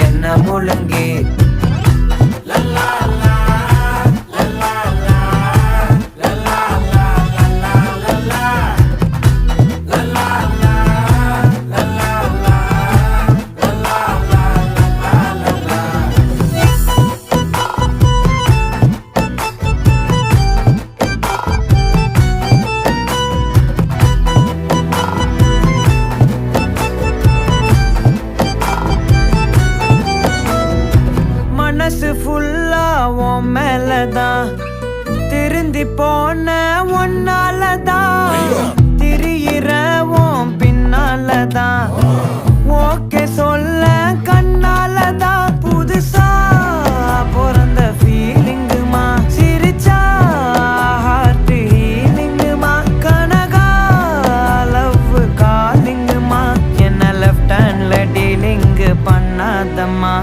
என்ன முழுங்கி மனசு ஃபுல்லா உன் மேலதான் திருந்தி போன ஒன்னாலதான் திரியிற உன் பின்னாலதான் ஓகே சொல்ல கண்ணாலதான் புதுசா பிறந்த ஃபீலிங்குமா சிரிச்சா ஹார்ட் ஹீலிங்குமா கனகா லவ் காலிங்குமா என்ன லெஃப்ட் ஹேண்ட்ல டீலிங் பண்ணாதம்மா